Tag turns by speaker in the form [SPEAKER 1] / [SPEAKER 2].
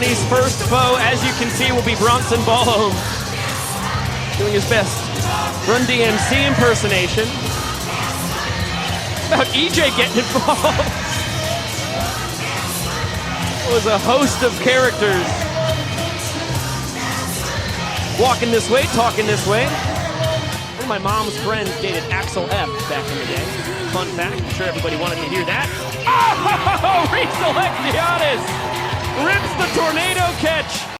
[SPEAKER 1] Johnny's first foe, as you can see, will be Bronson Ballhome, doing his best Run DMC impersonation. About EJ getting involved. It was a host of characters. Walking this way, talking this way. One of my mom's friends dated Axel F back in the day. Fun fact, I'm sure everybody wanted to hear that. Oh, Reese Alexiadis rips the tornado catch.